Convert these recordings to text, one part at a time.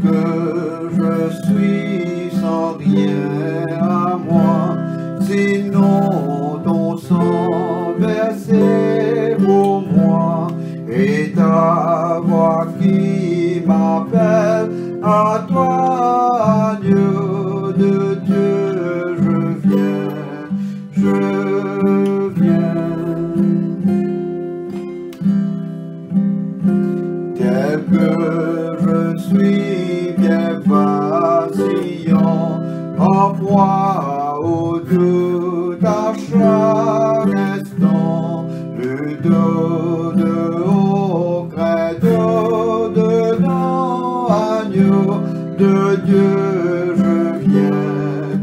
que je suis sans rien à moi, sinon ton sang versé pour moi, et ta voix qui m'appelle à toi, agneau de Dieu, je viens, tel que je suis bien vacillant, en proie au doute à chaque instant, le dos de haut, crainte dedans, agneau de Dieu, je viens,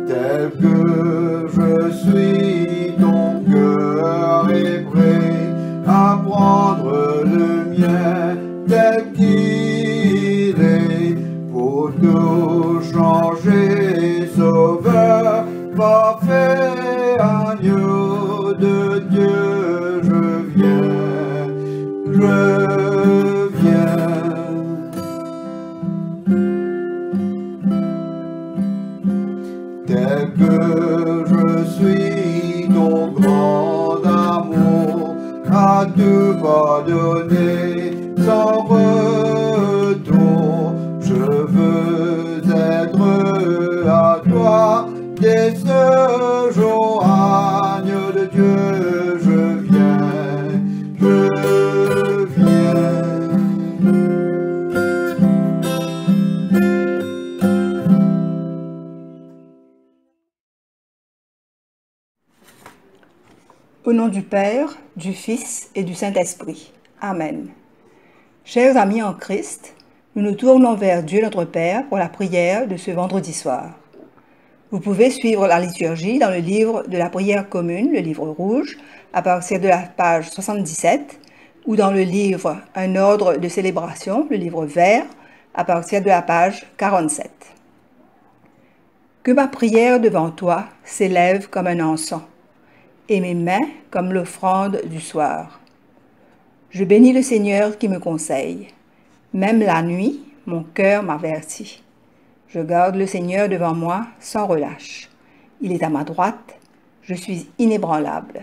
tel que je suis, ton cœur est prêt à prendre le mien tel qu'il est, pour tout changer, sauveur, parfait, agneau de Dieu, je viens. Tel que je suis, ton grand amour a tout pardonné sans retour. Je veux être à toi dès ce jour, agneau de Dieu, je viens. Au nom du Père, du Fils et du Saint-Esprit. Amen. Chers amis en Christ, nous nous tournons vers Dieu notre Père pour la prière de ce vendredi soir. Vous pouvez suivre la liturgie dans le livre de la prière commune, le livre rouge, à partir de la page 77, ou dans le livre Un ordre de célébration, le livre vert, à partir de la page 47. Que ma prière devant toi s'élève comme un encens, et mes mains comme l'offrande du soir. Je bénis le Seigneur qui me conseille. Même la nuit, mon cœur m'avertit. Je garde le Seigneur devant moi sans relâche. Il est à ma droite, je suis inébranlable.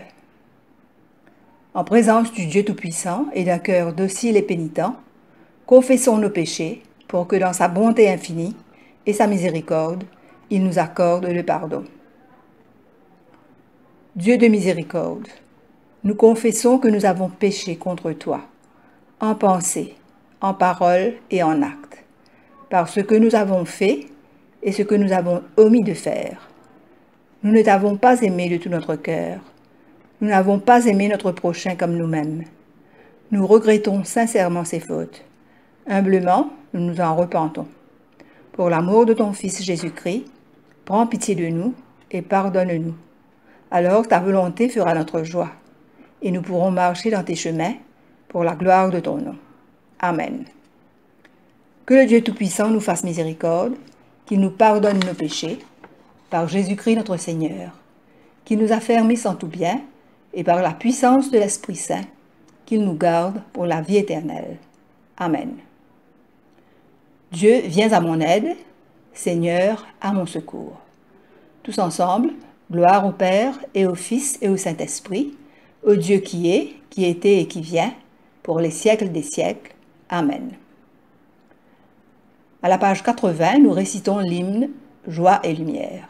En présence du Dieu Tout-Puissant et d'un cœur docile et pénitent, confessons nos péchés pour que dans sa bonté infinie et sa miséricorde, il nous accorde le pardon. Dieu de miséricorde, nous confessons que nous avons péché contre toi, en pensée, en parole et en acte, par ce que nous avons fait et ce que nous avons omis de faire. Nous ne t'avons pas aimé de tout notre cœur. Nous n'avons pas aimé notre prochain comme nous-mêmes. Nous regrettons sincèrement ces fautes. Humblement, nous nous en repentons. Pour l'amour de ton Fils Jésus-Christ, prends pitié de nous et pardonne-nous. Alors ta volonté fera notre joie, et nous pourrons marcher dans tes chemins pour la gloire de ton nom. Amen. Que le Dieu Tout-Puissant nous fasse miséricorde, qu'il nous pardonne nos péchés, par Jésus-Christ notre Seigneur, qu'il nous affermisse en tout bien, et par la puissance de l'Esprit Saint, qu'il nous garde pour la vie éternelle. Amen. Dieu, viens à mon aide, Seigneur, à mon secours. Tous ensemble, gloire au Père et au Fils et au Saint-Esprit, au Dieu qui est, qui était et qui vient, pour les siècles des siècles. Amen. À la page 80, nous récitons l'hymne « Joie et lumière ».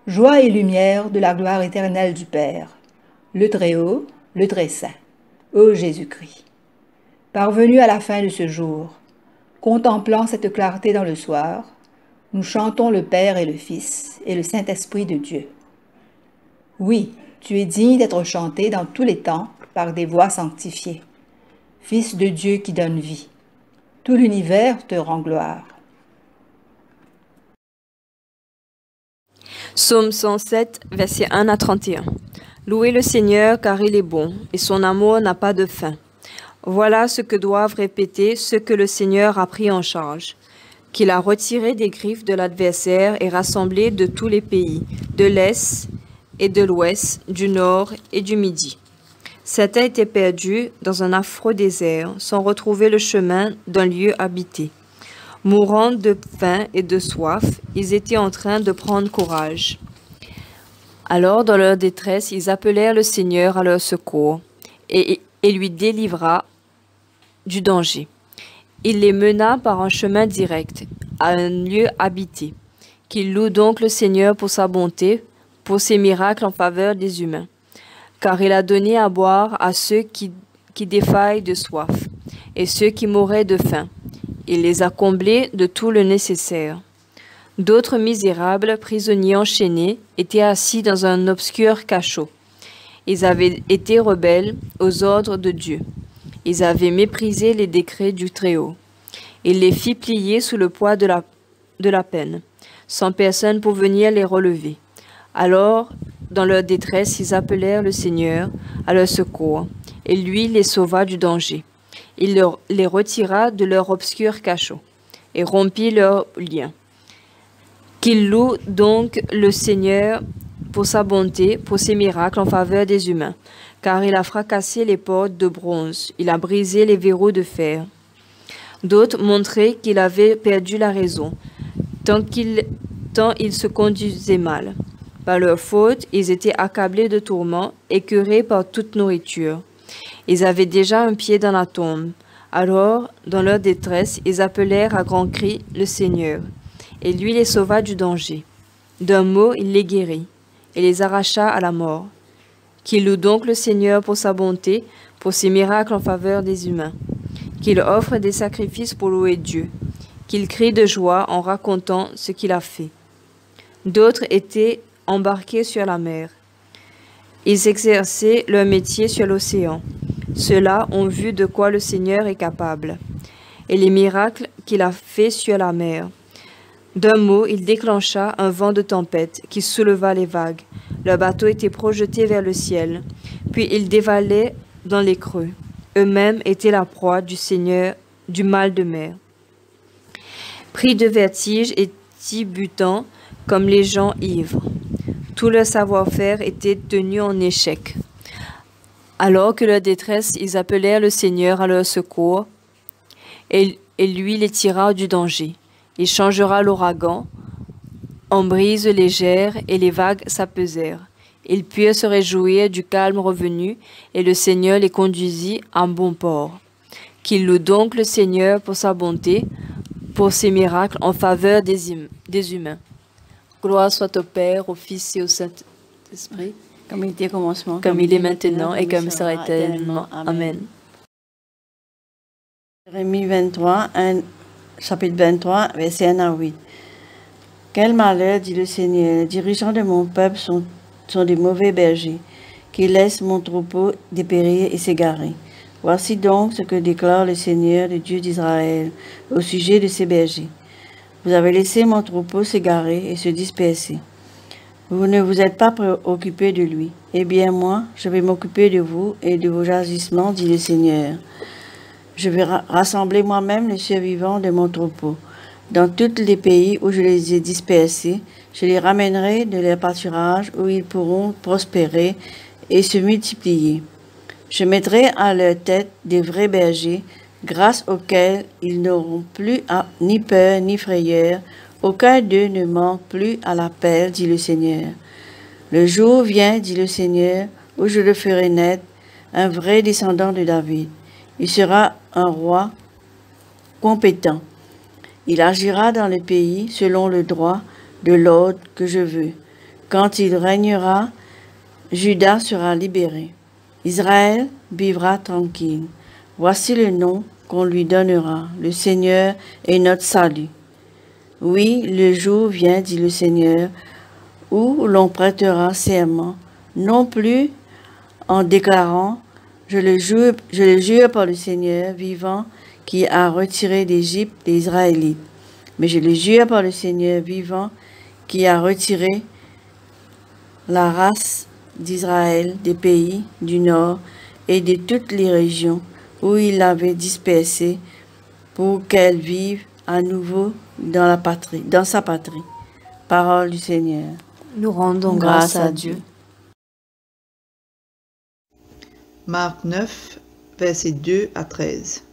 Joie et lumière de la gloire éternelle du Père, le Très-Haut, le Très-Saint, ô Jésus-Christ. Parvenus à la fin de ce jour, contemplant cette clarté dans le soir, nous chantons le Père et le Fils et le Saint-Esprit de Dieu. Oui, tu es digne d'être chanté dans tous les temps par des voix sanctifiées. Fils de Dieu qui donne vie, tout l'univers te rend gloire. Psaume 107, versets 1 à 31. Louez le Seigneur car il est bon et son amour n'a pas de fin. Voilà ce que doivent répéter ceux que le Seigneur a pris en charge, qu'il a retiré des griffes de l'adversaire et rassemblé de tous les pays, de l'Est et de l'Ouest, du Nord et du Midi. Certains étaient perdus dans un affreux désert, sans retrouver le chemin d'un lieu habité. Mourant de faim et de soif, ils étaient en train de prendre courage. Alors, dans leur détresse, ils appelèrent le Seigneur à leur secours et lui délivra du danger. Il les mena par un chemin direct à un lieu habité. Qu'ils louent donc le Seigneur pour sa bonté, pour ses miracles en faveur des humains. Car il a donné à boire à ceux qui défaillent de soif et ceux qui mouraient de faim. Il les a comblés de tout le nécessaire. D'autres misérables, prisonniers enchaînés, étaient assis dans un obscur cachot. Ils avaient été rebelles aux ordres de Dieu. Ils avaient méprisé les décrets du Très-Haut. Il les fit plier sous le poids de la peine, sans personne pour venir les relever. Alors, dans leur détresse, ils appelèrent le Seigneur à leur secours, et lui les sauva du danger. Il les retira de leur obscur cachot, et rompit leurs liens. Qu'ils louent donc le Seigneur pour sa bonté, pour ses miracles en faveur des humains, car il a fracassé les portes de bronze, il a brisé les verrous de fer. D'autres montraient qu'il avait perdu la raison, tant il se conduisait mal. Par leur faute, ils étaient accablés de tourments, écœurés par toute nourriture. Ils avaient déjà un pied dans la tombe. Alors, dans leur détresse, ils appelèrent à grands cris le Seigneur, et lui les sauva du danger. D'un mot, il les guérit, et les arracha à la mort. Qu'il loue donc le Seigneur pour sa bonté, pour ses miracles en faveur des humains. Qu'il offre des sacrifices pour louer Dieu. Qu'il crie de joie en racontant ce qu'il a fait. D'autres étaient embarqués sur la mer. Ils exerçaient leur métier sur l'océan. Ceux-là ont vu de quoi le Seigneur est capable, et les miracles qu'il a faits sur la mer. D'un mot, il déclencha un vent de tempête qui souleva les vagues. Leur bateau était projeté vers le ciel, puis ils dévalaient dans les creux. Eux-mêmes étaient la proie du Seigneur, du mal de mer. Pris de vertige et tibutants comme les gens ivres. Tout leur savoir-faire était tenu en échec. Alors que leur détresse, ils appelèrent le Seigneur à leur secours, et lui les tira du danger. Il changera l'ouragan en brise légère, et les vagues s'apaisèrent. Ils purent se réjouir du calme revenu, et le Seigneur les conduisit en bon port. Qu'il loue donc le Seigneur pour sa bonté, pour ses miracles en faveur des humains. Gloire soit au Père, au Fils et au Saint-Esprit, comme il était au commencement, comme il est maintenant et comme il sera éternellement. Amen. Jérémie 23, chapitre 23, verset 1 à 8. Quel malheur, dit le Seigneur, les dirigeants de mon peuple sont des mauvais bergers, qui laissent mon troupeau dépérir et s'égarer. Voici donc ce que déclare le Seigneur, le Dieu d'Israël, au sujet de ces bergers. Vous avez laissé mon troupeau s'égarer et se disperser. Vous ne vous êtes pas préoccupé de lui. Eh bien, moi, je vais m'occuper de vous et de vos agissements, dit le Seigneur. Je vais rassembler moi-même les survivants de mon troupeau. Dans tous les pays où je les ai dispersés, je les ramènerai de leur pâturage où ils pourront prospérer et se multiplier. Je mettrai à leur tête des vrais bergers, grâce auxquels ils n'auront plus ni peur ni frayeur. Aucun d'eux ne manque plus à l'appel, dit le Seigneur. Le jour vient, dit le Seigneur, où je le ferai naître, un vrai descendant de David. Il sera un roi compétent. Il agira dans le pays selon le droit de l'ordre que je veux. Quand il régnera, Juda sera libéré. Israël vivra tranquille. Voici le nom qu'on lui donnera. Le Seigneur est notre salut. Oui, le jour vient, dit le Seigneur, où l'on prêtera serment, non plus en déclarant « Je le jure par le Seigneur vivant qui a retiré d'Égypte les Israélites. » Mais je le jure par le Seigneur vivant qui a retiré la race d'Israël des pays du nord et de toutes les régions où il l'avait dispersée pour qu'elle vive à nouveau dans sa patrie. Parole du Seigneur. Nous rendons grâce à Dieu. Marc 9, versets 2 à 13.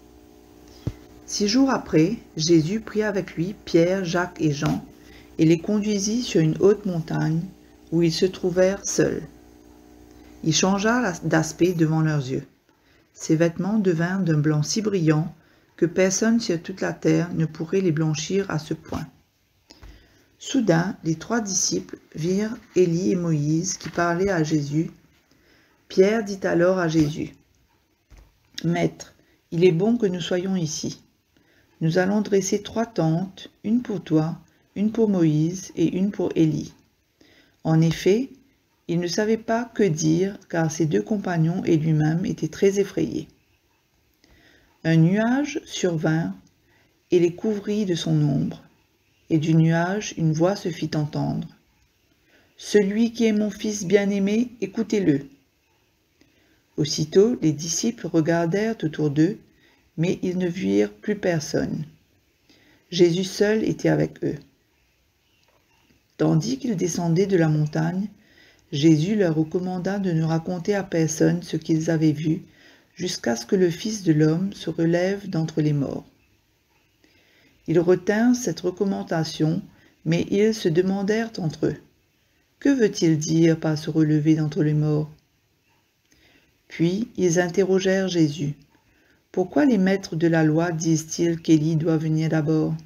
6 jours après, Jésus prit avec lui Pierre, Jacques et Jean, et les conduisit sur une haute montagne, où ils se trouvèrent seuls. Il changea d'aspect devant leurs yeux. Ses vêtements devinrent d'un blanc si brillant que personne sur toute la terre ne pourrait les blanchir à ce point. Soudain, les 3 disciples virent Élie et Moïse qui parlaient à Jésus. Pierre dit alors à Jésus, « Maître, il est bon que nous soyons ici. Nous allons dresser 3 tentes, une pour toi, une pour Moïse et une pour Élie. » En effet, il ne savait pas que dire car ses 2 compagnons et lui-même étaient très effrayés. Un nuage survint et les couvrit de son ombre, et du nuage une voix se fit entendre. « Celui qui est mon fils bien-aimé, écoutez-le. » Aussitôt les disciples regardèrent autour d'eux, mais ils ne virent plus personne. Jésus seul était avec eux. Tandis qu'ils descendaient de la montagne, Jésus leur recommanda de ne raconter à personne ce qu'ils avaient vu, jusqu'à ce que le Fils de l'homme se relève d'entre les morts. Ils retinrent cette recommandation, mais ils se demandèrent entre eux, « Que veut-il dire par se relever d'entre les morts ?» Puis ils interrogèrent Jésus, « Pourquoi les maîtres de la loi disent-ils qu'Élie doit venir d'abord ?»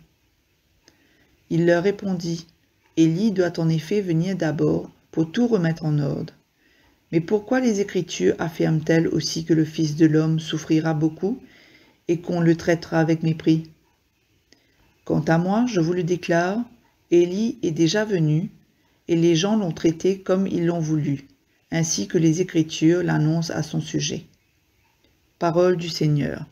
Il leur répondit, « Élie doit en effet venir d'abord pour tout remettre en ordre. Mais pourquoi les Écritures affirment-elles aussi que le Fils de l'homme souffrira beaucoup et qu'on le traitera avec mépris? Quant à moi, je vous le déclare, Élie est déjà venu, et les gens l'ont traité comme ils l'ont voulu, ainsi que les Écritures l'annoncent à son sujet. » Parole du Seigneur.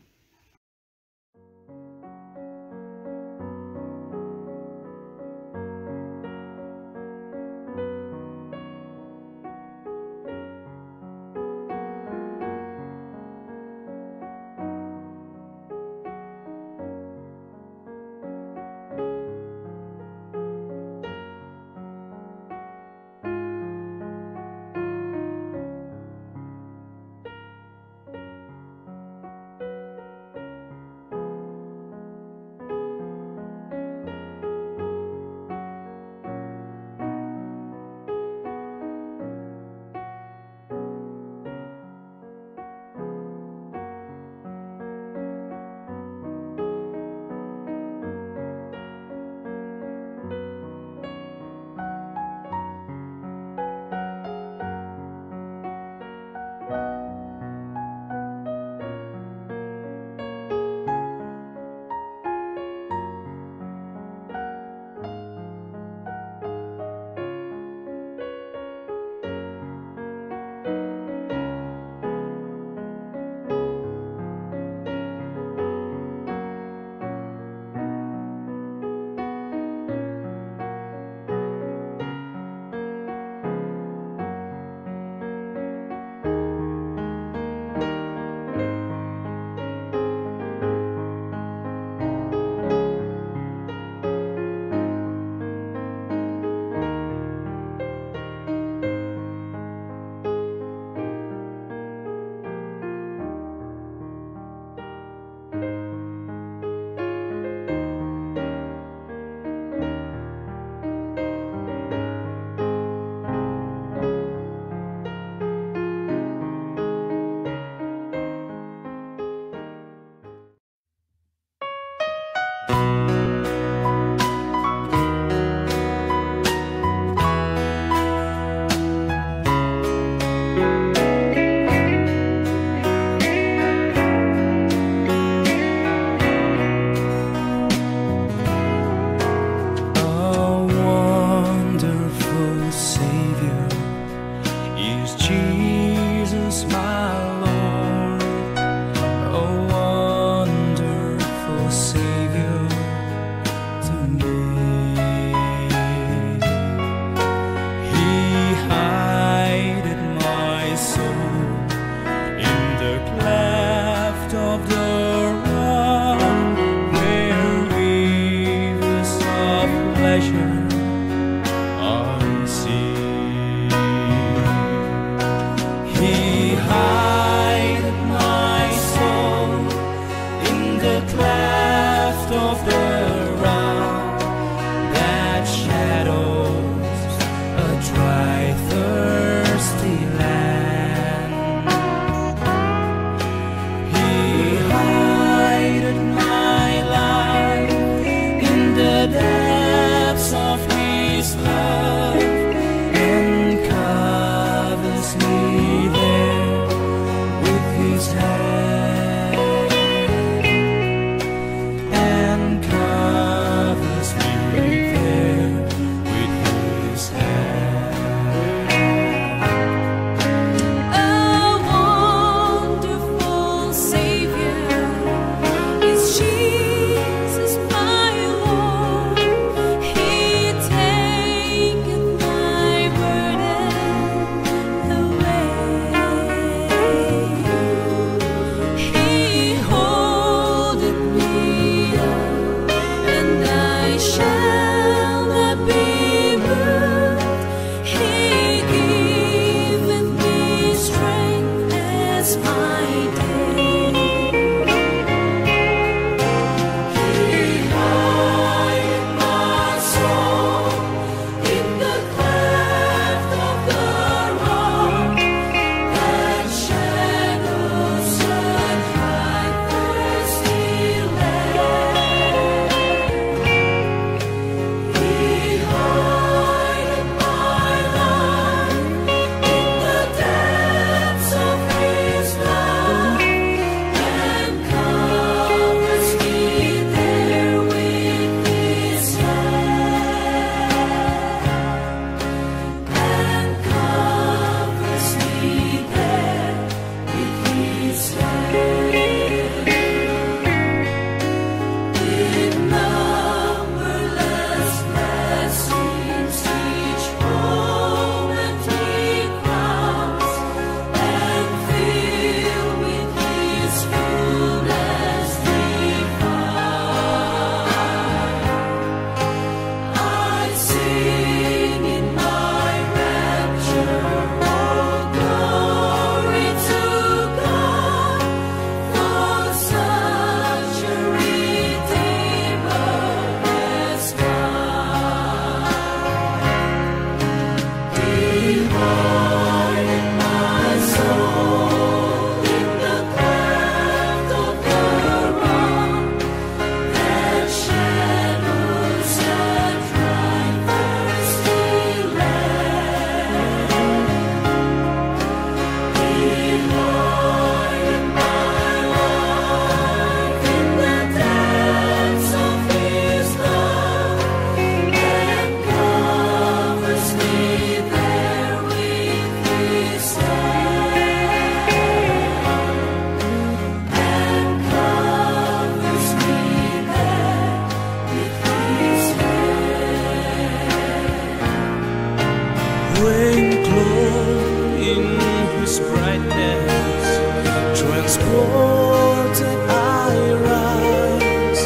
He me there with his hand, and covers me there with his hand. A wonderful Savior is Jesus, my Lord. He taketh my burden away. He holdeth me up, and I shall not be moved. He giveth me strength as my day. He hideth my soul in the cleft of the rock, that shadows such high thirsty land. He hideth my life in the depths of his love, and covers me there with his hand, and covers me there with his hand. With numberless blessings each moment he crowns, and filled with his fullness divine. I sing in my rapture, oh glory to God, for such a Redeemer has come. Divided my soul in the cleft of the rock, that shadows that dry thirsty land. Divided my life in the depths of his love, and covers me there with his hand, and covers me there with his hand. When clothed in his brightness, transported I rise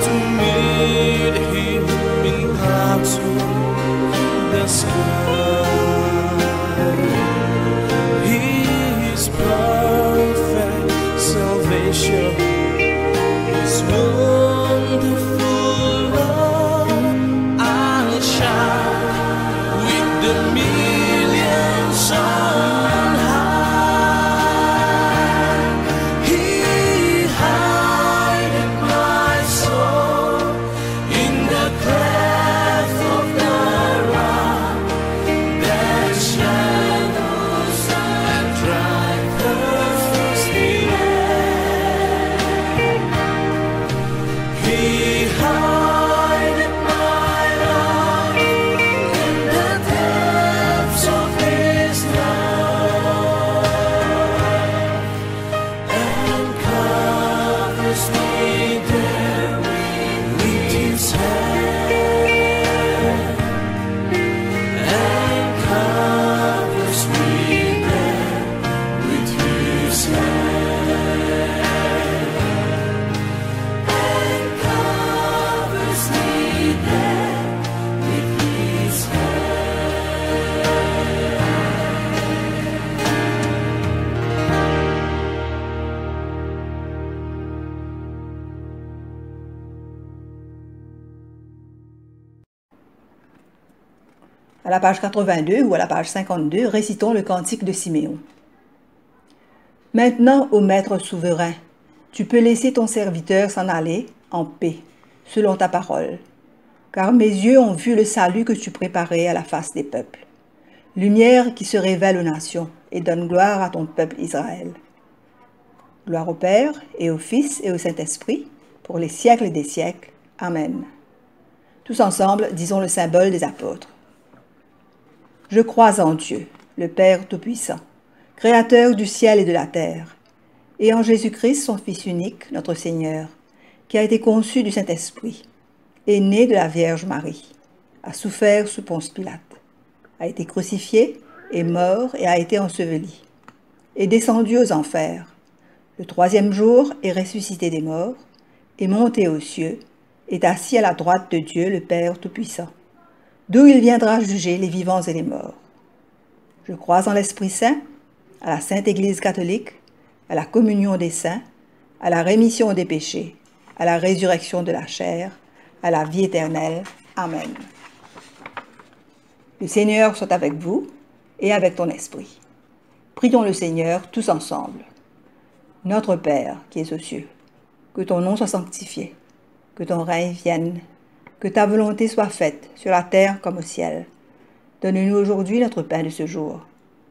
to meet him in clouds through the sky. His perfect salvation, his wonderful love, I'll shine with the millions on high. He hideth my soul in the cleft of the rock, that shadows and dry thirsty land. He hideth my life in the depths of his love, and covers me there with his hand, and covers me there with his hand, and covers me there with his À la page 82 ou à la page 52, récitons le cantique de Siméon. Maintenant, ô Maître souverain, tu peux laisser ton serviteur s'en aller en paix, selon ta parole, car mes yeux ont vu le salut que tu préparais à la face des peuples, lumière qui se révèle aux nations et donne gloire à ton peuple Israël. Gloire au Père, et au Fils, et au Saint-Esprit, pour les siècles des siècles. Amen. Tous ensemble, disons le symbole des apôtres. Je crois en Dieu, le Père Tout-Puissant, Créateur du ciel et de la terre, et en Jésus-Christ, son Fils unique, notre Seigneur, qui a été conçu du Saint-Esprit, est né de la Vierge Marie, a souffert sous Ponce Pilate, a été crucifié, est mort et a été enseveli, est descendu aux enfers. Le troisième jour est ressuscité des morts, est monté aux cieux, est assis à la droite de Dieu, le Père Tout-Puissant, d'où il viendra juger les vivants et les morts. Je crois en l'Esprit Saint, à la Sainte Église catholique, à la communion des saints, à la rémission des péchés, à la résurrection de la chair, à la vie éternelle. Amen. Le Seigneur soit avec vous et avec ton esprit. Prions le Seigneur tous ensemble. Notre Père qui es aux cieux, que ton nom soit sanctifié, que ton règne vienne, que ta volonté soit faite sur la terre comme au ciel. Donne-nous aujourd'hui notre pain de ce jour.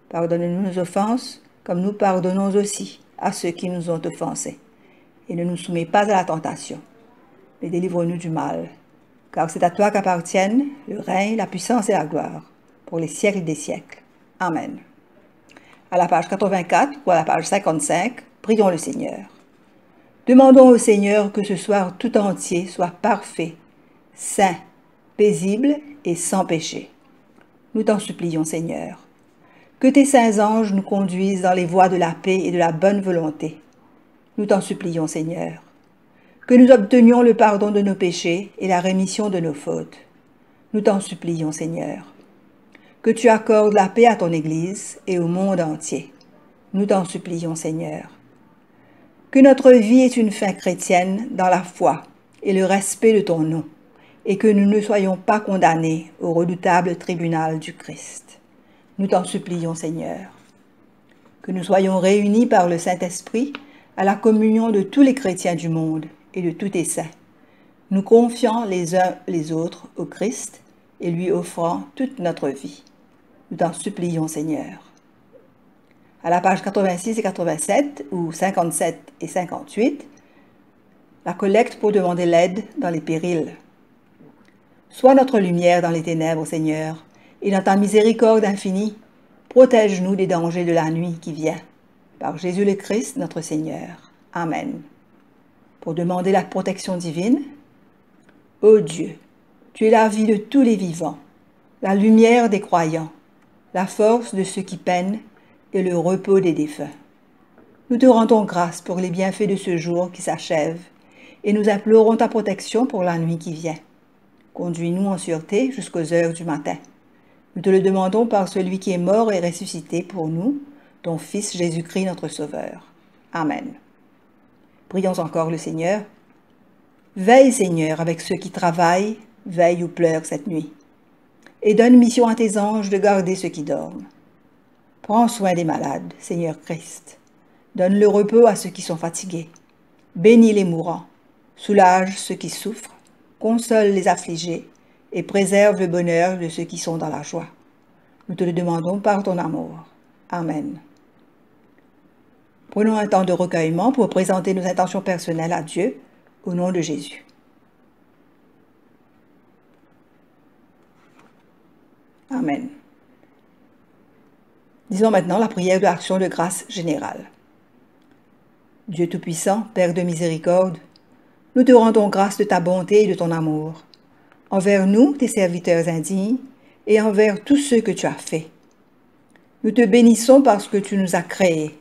Pardonne-nous nos offenses, comme nous pardonnons aussi à ceux qui nous ont offensés. Et ne nous soumets pas à la tentation, mais délivre-nous du mal. Car c'est à toi qu'appartiennent le règne, la puissance et la gloire, pour les siècles des siècles. Amen. À la page 84 ou à la page 55, prions le Seigneur. Demandons au Seigneur que ce soir tout entier soit parfait, saint, paisible et sans péché. Nous t'en supplions, Seigneur. Que tes saints anges nous conduisent dans les voies de la paix et de la bonne volonté. Nous t'en supplions, Seigneur. Que nous obtenions le pardon de nos péchés et la rémission de nos fautes. Nous t'en supplions, Seigneur. Que tu accordes la paix à ton Église et au monde entier. Nous t'en supplions, Seigneur. Que notre vie ait une fin chrétienne dans la foi et le respect de ton nom, et que nous ne soyons pas condamnés au redoutable tribunal du Christ. Nous t'en supplions, Seigneur. Que nous soyons réunis par le Saint-Esprit à la communion de tous les chrétiens du monde et de tous tes saints, nous confiant les uns les autres au Christ et lui offrant toute notre vie. Nous t'en supplions, Seigneur. À la page 86 et 87, ou 57 et 58, la collecte pour demander l'aide dans les périls. Sois notre lumière dans les ténèbres, Seigneur, et dans ta miséricorde infinie, protège-nous des dangers de la nuit qui vient. Par Jésus le Christ, notre Seigneur. Amen. Pour demander la protection divine, ô Dieu, tu es la vie de tous les vivants, la lumière des croyants, la force de ceux qui peinent et le repos des défunts. Nous te rendons grâce pour les bienfaits de ce jour qui s'achève et nous implorons ta protection pour la nuit qui vient. Conduis-nous en sûreté jusqu'aux heures du matin. Nous te le demandons par celui qui est mort et ressuscité pour nous, ton Fils Jésus-Christ notre Sauveur. Amen. Prions encore le Seigneur. Veille, Seigneur, avec ceux qui travaillent, veille ou pleurent cette nuit. Et donne mission à tes anges de garder ceux qui dorment. Prends soin des malades, Seigneur Christ. Donne le repos à ceux qui sont fatigués. Bénis les mourants. Soulage ceux qui souffrent. Console les affligés et préserve le bonheur de ceux qui sont dans la joie. Nous te le demandons par ton amour. Amen. Prenons un temps de recueillement pour présenter nos intentions personnelles à Dieu, au nom de Jésus. Amen. Disons maintenant la prière de l'action de grâce générale. Dieu Tout-Puissant, Père de miséricorde, nous te rendons grâce de ta bonté et de ton amour, envers nous, tes serviteurs indignes, et envers tous ceux que tu as faits. Nous te bénissons parce que tu nous as créés,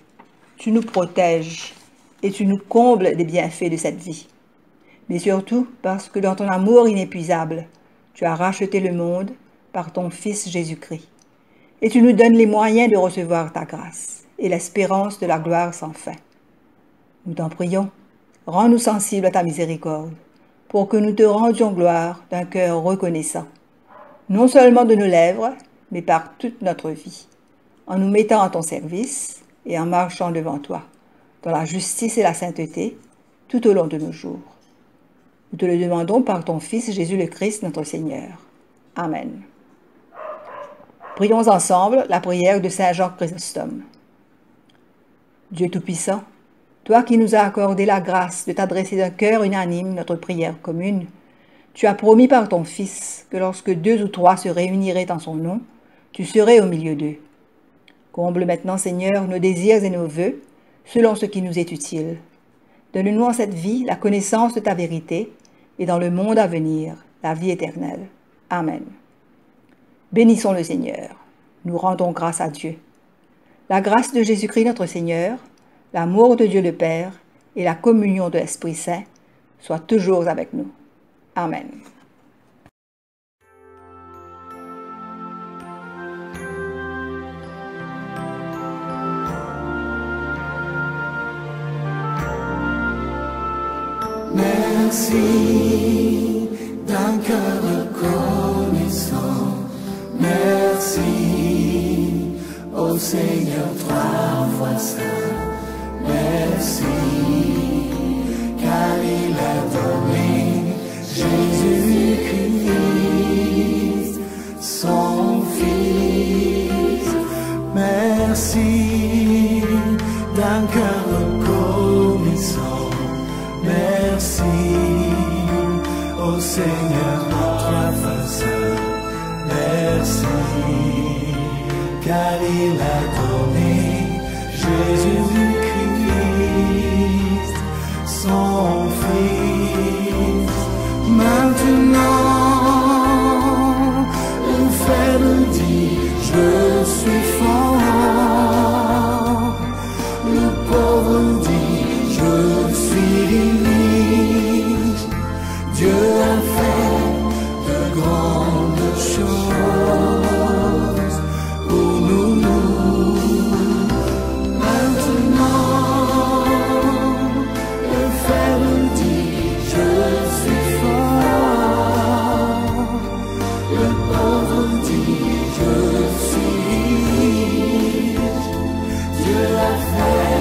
tu nous protèges et tu nous combles des bienfaits de cette vie. Mais surtout parce que dans ton amour inépuisable, tu as racheté le monde par ton Fils Jésus-Christ. Et tu nous donnes les moyens de recevoir ta grâce et l'espérance de la gloire sans fin. Nous t'en prions, rends-nous sensibles à ta miséricorde, pour que nous te rendions gloire d'un cœur reconnaissant, non seulement de nos lèvres, mais par toute notre vie, en nous mettant à ton service et en marchant devant toi, dans la justice et la sainteté, tout au long de nos jours. Nous te le demandons par ton Fils Jésus le Christ, notre Seigneur. Amen. Prions ensemble la prière de Saint Jacques Chrysostome. Dieu Tout-Puissant, toi qui nous as accordé la grâce de t'adresser d'un cœur unanime notre prière commune, tu as promis par ton Fils que lorsque 2 ou 3 se réuniraient en son nom, tu serais au milieu d'eux. Comble maintenant, Seigneur, nos désirs et nos vœux, selon ce qui nous est utile. Donne-nous en cette vie la connaissance de ta vérité, et dans le monde à venir, la vie éternelle. Amen. Bénissons le Seigneur. Nous rendons grâce à Dieu. La grâce de Jésus-Christ notre Seigneur, l'amour de Dieu le Père et la communion de l'Esprit Saint soient toujours avec nous. Amen. Merci d'un cœur reconnaissant. Merci au Seigneur trois fois saint. Merci car il a donné Jésus-Christ, son Fils. Merci d'un cœur reconnaissant. Merci au Seigneur trois fois saint. Merci car il a donné Jésus-Christ, son Fils. Maintenant, le faible dit, je suis fort. Le pauvre dit, je suis riche. Dieu a fait de grandes choses pour nous. Maintenant, le faible dit, je suis fort. Le pauvre dit, je suis riche. Dieu a fait